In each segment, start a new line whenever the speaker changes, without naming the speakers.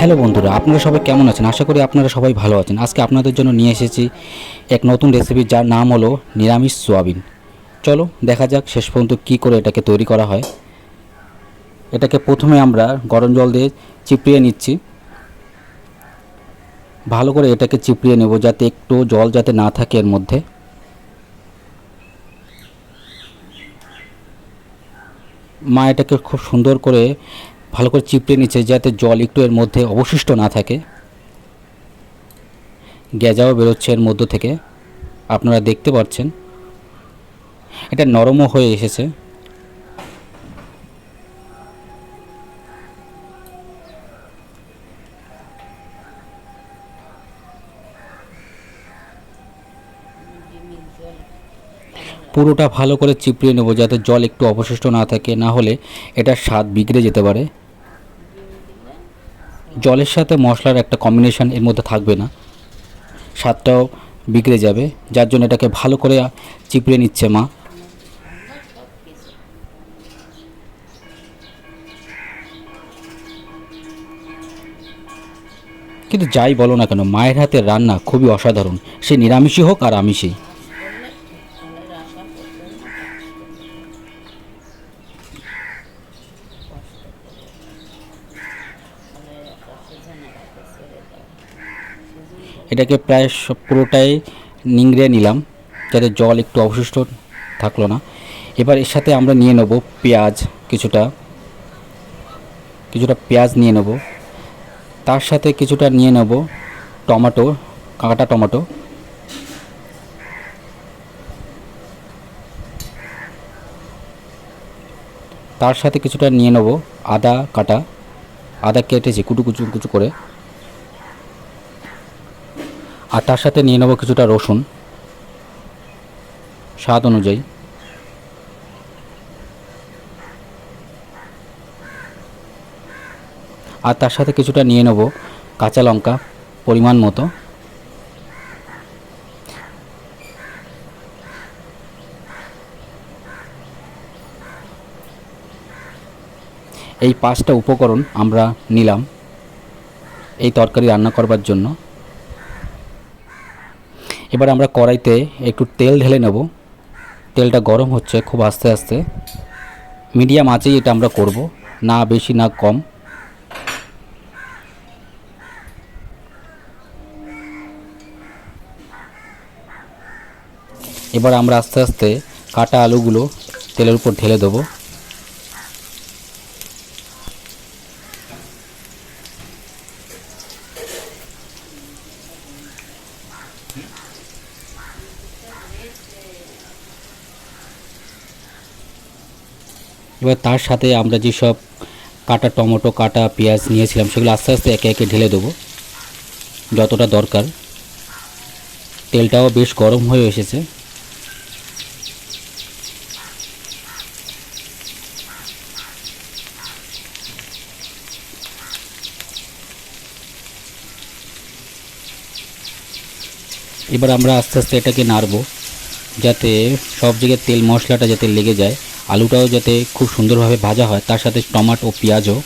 Hello বন্ধুরা, আপনারা সবাই কেমন আছেন? আশা করি আপনারা সবাই ভালো আছেন। আজকে আপনাদের জন্য নিয়ে এসেছি এক নতুন রেসিপি, যার নাম হলো নিরামিষ সোয়াবিন। চলো দেখা যাক শেষ পর্যন্ত কী করে এটাকে তৈরি করা হয়। এটাকে প্রথমে আমরা গরম জল দিয়ে চিপড়িয়ে নিচ্ছি। ভালো করে এটাকে চিপড়িয়ে নেব, যাতে একটু জল যাতে না থাকে এর মধ্যে। মা এটাকে খুব সুন্দর করে ভালো করে চিপড়ে নিচ্ছে, যাতে জল একটু এর মধ্যে অবশিষ্ট না থাকে। গেজাও বেরোচ্ছে এর মধ্য থেকে, আপনারা দেখতে পাচ্ছেন। এটা নরমও হয়ে এসেছে। পুরোটা ভালো করে চিপড়িয়ে নেব, যাতে জল একটু অবশিষ্ট না থাকে, না হলে এটার স্বাদ বিগড়ে যেতে পারে। জলের সাথে মশলার একটা কম্বিনেশন এর মধ্যে থাকবে না, স্বাদটাও বিগড়ে যাবে। যার জন্য এটাকে ভালো করে চিপড়ে নিচ্ছে মা। কিন্তু যাই বলো না কেন, মায়ের হাতের রান্না খুবই অসাধারণ, সে নিরামিষই হোক আর আমিষই। এটাকে প্রায় পুরোটাই নিংড়ে নিলাম, যাতে জল একটু অবশিষ্ট থাকলো না। এবার এর সাথে আমরা নিয়ে নেব পেঁয়াজ, কিছুটা পেঁয়াজ নিয়ে নেব। তার সাথে কিছুটা নিয়ে নেব টমেটো, কাঁটা টমেটো। তার সাথে কিছুটা নিয়ে নেব আদা কাটা, আদা কেটেছি কুচু কুচু কুচু করে। আর তার সাথে নিয়ে নেব কিছুটা রসুন স্বাদ অনুযায়ী। আর তার সাথে কিছুটা নিয়ে নেব কাঁচা লঙ্কা পরিমাণ মতো। এই 5টা উপকরণ আমরা নিলাম এই তরকারি রান্না করবার জন্য। এবার আমরা কড়াইতে একটু তেল ঢেলে নেব। তেলটা গরম হচ্ছে খুব আস্তে আস্তে, মিডিয়াম আঁচেই এটা আমরা করব, না বেশি না কম। এবার আমরা আস্তে আস্তে কাটা আলুগুলো তেলের উপর ঢেলে দেবো। এবার তার সাথে আমরা যেসব কাটা টমেটো, কাটা পেঁয়াজ নিয়েছিলাম, সেগুলো আস্তে আস্তে একে একে ঢেলে দেবো যতটা দরকার। তেলটাও বেশ গরম হয়ে এসেছে। এবার আমরা আস্তে আস্তে এটাকে নাড়ব, যাতে সব জায়গায় তেল মশলাটা যাতে লেগে যায়, আলুটাও যাতে খুব সুন্দরভাবে ভাজা হয়, তার সাথে টমেটো ও পেঁয়াজও।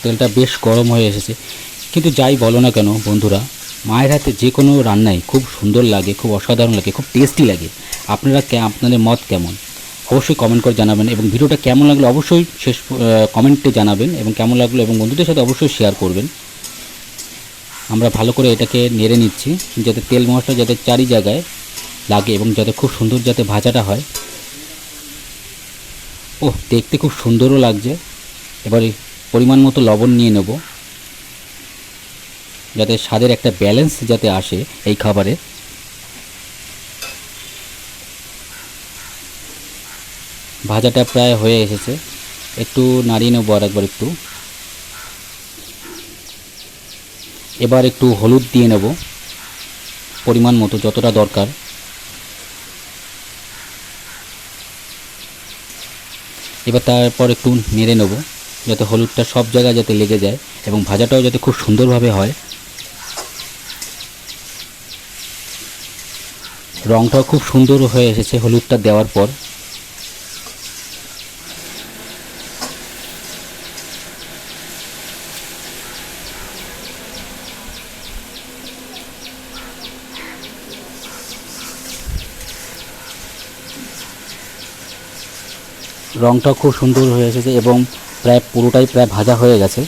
তেলটা বেশ গরম হয়ে এসেছে। কিন্তু যাই বলো না কেন বন্ধুরা, মায়ের হাতে যে কোনো রান্নাই খুব সুন্দর লাগে, খুব অসাধারণ লাগে, খুব টেস্টি লাগে। আপনাদের মত কেমন অবশ্যই কমেন্ট করে জানাবেন, এবং ভিডিওটা কেমন লাগলো অবশ্যই কমেন্টে জানাবেন, এবং কেমন লাগলো এবং বন্ধুদের সাথে অবশ্যই শেয়ার করবেন। আমরা ভালো করে এটাকে নেড়ে নিচ্ছি, যাতে তেল মশলা যাতে চারি জায়গায় লাগে এবং যাতে খুব সুন্দর যাতে ভাজাটা হয়। দেখতে খুব সুন্দরও লাগছে। এবারে পরিমাণ মতো লবণ নিয়ে নেব, যাতে স্বাদের একটা ব্যালেন্স যাতে আসে এই খাবারে। ভাজাটা প্রায় হয়ে এসেছে, একটু নাড়িয়ে নেবো আর একবার একটু। এবার একটু হলুদ দিয়ে নেব পরিমাণ মতো, যতটা দরকার। এবার তারপর একটু নেড়ে নেব, যাতে হলুদটা সব জায়গায় যাতে লেগে যায় এবং ভাজাটাও যাতে খুব সুন্দরভাবে হয়। রঙটাও খুব সুন্দর হয়ে এসেছে হলুদটা দেওয়ার পর। রঙটাও খুব সুন্দর হয়ে এসেছে এবং প্রায় পুরোটাই প্রায় ভাজা হয়ে গেছে।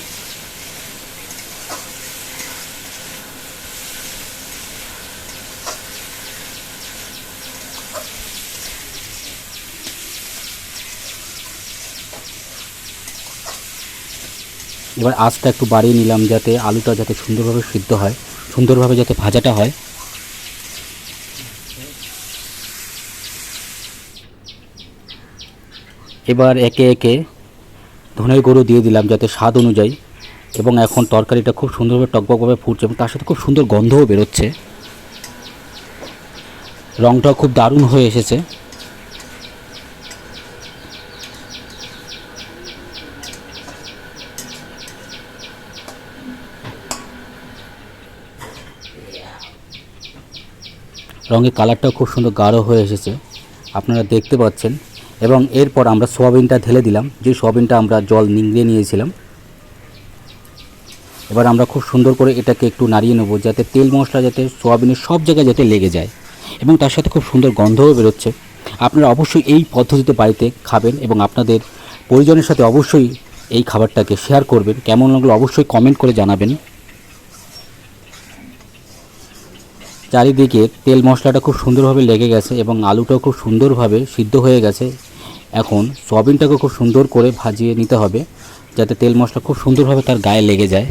এবার আঁচটা একটু বাড়িয়ে নিলাম যাতে আলুটা যাতে সুন্দরভাবে সিদ্ধ হয়, সুন্দরভাবে যাতে ভাজাটা হয়। এবার একে একে ধনের গুঁড়ো দিয়ে দিলাম যাতে স্বাদ অনুযায়ী, এবং এখন তরকারিটা খুব সুন্দরভাবে টকবকভাবে ফুটছে এবং তার সাথে খুব সুন্দর গন্ধও বেরোচ্ছে। রঙটাও খুব দারুণ হয়ে এসেছে। রঙের কালারটাও খুব সুন্দর গাঢ় হয়ে এসেছে, আপনারা দেখতে পাচ্ছেন। এবং এরপর আমরা সোয়াবিনটা ঢেলে দিলাম, যে সোয়াবিনটা আমরা জল নিংড়িয়ে নিয়েছিলাম। এবার আমরা খুব সুন্দর করে এটাকে একটু নাড়িয়ে নেব যাতে তেল মশলা যাতে সোয়াবিনের সব জায়গায় যাতে লেগে যায়, এবং তার সাথে খুব সুন্দর গন্ধও বেরোচ্ছে। আপনারা অবশ্যই এই পদ্ধতিতে বাড়িতে খাবেন এবং আপনাদের পরিজনের সাথে অবশ্যই এই খাবারটাকে শেয়ার করবেন। কেমন লাগলো অবশ্যই কমেন্ট করে জানাবেন। চারিদিকে তেল মশলাটা খুব সুন্দরভাবে লেগে গেছে এবং আলুটাও খুব সুন্দরভাবে সিদ্ধ হয়ে গেছে। এখন সয়াবিনটাকে খুব সুন্দর করে ভাজিয়ে নিতে হবে যাতে তেল মশলা খুব সুন্দরভাবে তার গায়ে লেগে যায়।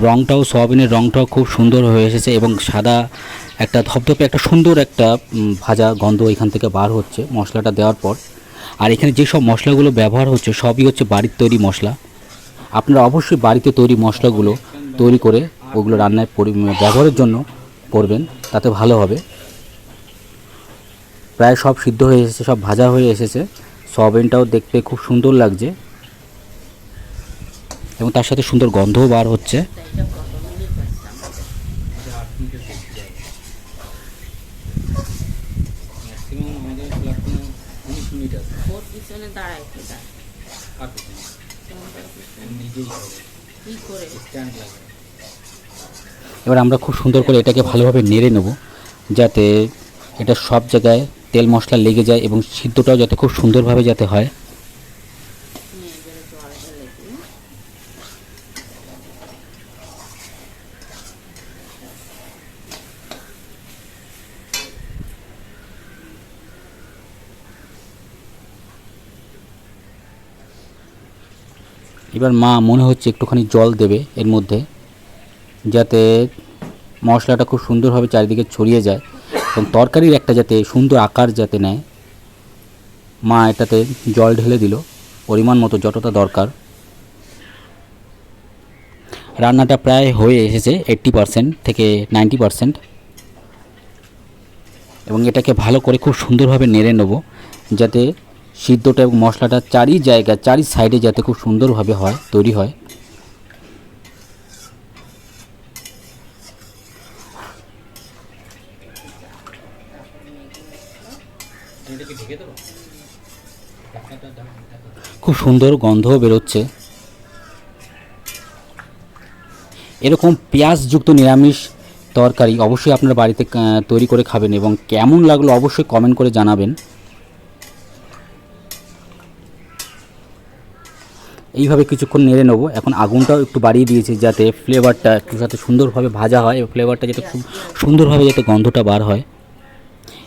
রঙটাও সয়াবিনের রঙটাও খুব সুন্দর হয়ে এসেছে এবং সাদা একটা ধপধপে একটা সুন্দর একটা ভাজা গন্ধ এখান থেকে বার হচ্ছে মশলাটা দেওয়ার পর। আর এখানে যেসব মশলাগুলো ব্যবহার হচ্ছে সবই হচ্ছে বাড়ির তৈরি মশলা। আপনারা অবশ্যই বাড়িতে তৈরি মশলাগুলো তৈরি করে ওগুলো রান্নায় ব্যবহারের জন্য করবেন, তাতে ভালো হবে। প্রায় সব সিদ্ধ হয়ে এসেছে, সব ভাজা হয়ে এসেছে। সয়াবিনটাও দেখতে খুব সুন্দর লাগছে এবং তার সাথে সুন্দর গন্ধও বার হচ্ছে। এবার আমরা খুব সুন্দর করে এটাকে ভালোভাবে নেড়ে নেব যাতে এটা সব জায়গায় তেল মশলা লেগে যায় এবং সিদ্ধটাও যাতে খুব সুন্দরভাবে যাতে হয়। এবার মা মনে হচ্ছে একটুখানি জল দেবে এর মধ্যে যাতে মশলাটা খুব সুন্দরভাবে চারিদিকে ছড়িয়ে যায় এবং তরকারির একটা যাতে সুন্দর আকার যাতে নেয়। মা এটাতে জল ঢেলে দিল পরিমাণ মতো যতটা দরকার। রান্নাটা প্রায় হয়ে এসেছে 80% থেকে 90%, এবং এটাকে ভালো করে খুব সুন্দরভাবে নেড়ে নেব যাতে সিদ্ধটা এবং মশলাটা চারি জায়গা চারি সাইডে যাতে খুব সুন্দরভাবে হয় তৈরি হয়। খুব সুন্দর গন্ধও বেরোচ্ছে। এরকম পেঁয়াজযুক্ত নিরামিষ তরকারি অবশ্যই আপনার বাড়িতে তৈরি করে খাবেন এবং কেমন লাগলো অবশ্যই কমেন্ট করে জানাবেন। এইভাবে কিছুক্ষণ নেড়ে নেবো। এখন আগুনটাও একটু বাড়িয়ে দিয়েছি যাতে ফ্লেভারটা একটু যাতে সুন্দরভাবে ভাজা হয় এবং ফ্লেভারটা যাতে খুব সুন্দরভাবে যাতে গন্ধটা বার হয়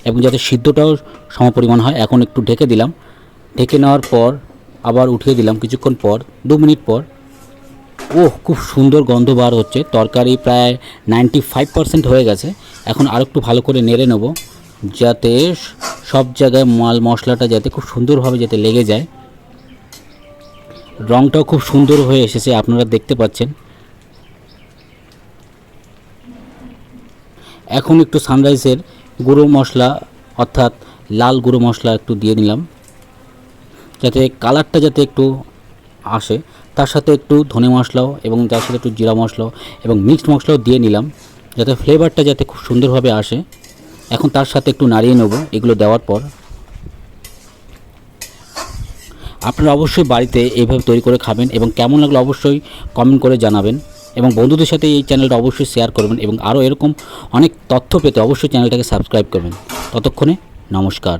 এবং যাতে সিদ্ধটাও সমপরিমাণ হয়। এখন একটু ঢেকে দিলাম, ঢেকে নেওয়ার পর আবার উঠিয়ে দিলাম কিছুক্ষণ পর, 2 মিনিট পর। খুব সুন্দর গন্ধ বার হচ্ছে। তরকারি প্রায় 95% হয়ে গেছে। এখন আর একটু ভালো করে নেড়ে নেব যাতে সব জায়গায় মাল মশলাটা যাতে খুব সুন্দরভাবে যাতে লেগে যায়। রঙটাও খুব সুন্দর হয়ে এসেছে, আপনারা দেখতে পাচ্ছেন। এখন একটু সানরাইজের গুঁড়ো মশলা অর্থাৎ লাল গুঁড়ো মশলা একটু দিয়ে নিলাম যাতে কালারটা যাতে একটু আসে, তার সাথে একটু ধনে মশলাও এবং তার সাথে একটু জিরা মশলাও এবং মিক্সড মশলাও দিয়ে নিলাম, যাতে ফ্লেভারটা যাতে খুব সুন্দরভাবে আসে। এখন তার সাথে একটু নাড়িয়ে নেব। এগুলো দেওয়ার পর আপনারা অবশ্যই বাড়িতে এইভাবে তৈরি করে খাবেন এবং কেমন লাগলো অবশ্যই কমেন্ট করে জানাবেন এবং বন্ধুদের সাথে এই চ্যানেলটা অবশ্যই শেয়ার করবেন এবং আরও এরকম অনেক তথ্য পেতে অবশ্যই চ্যানেলটাকে সাবস্ক্রাইব করবেন। ততক্ষণে নমস্কার।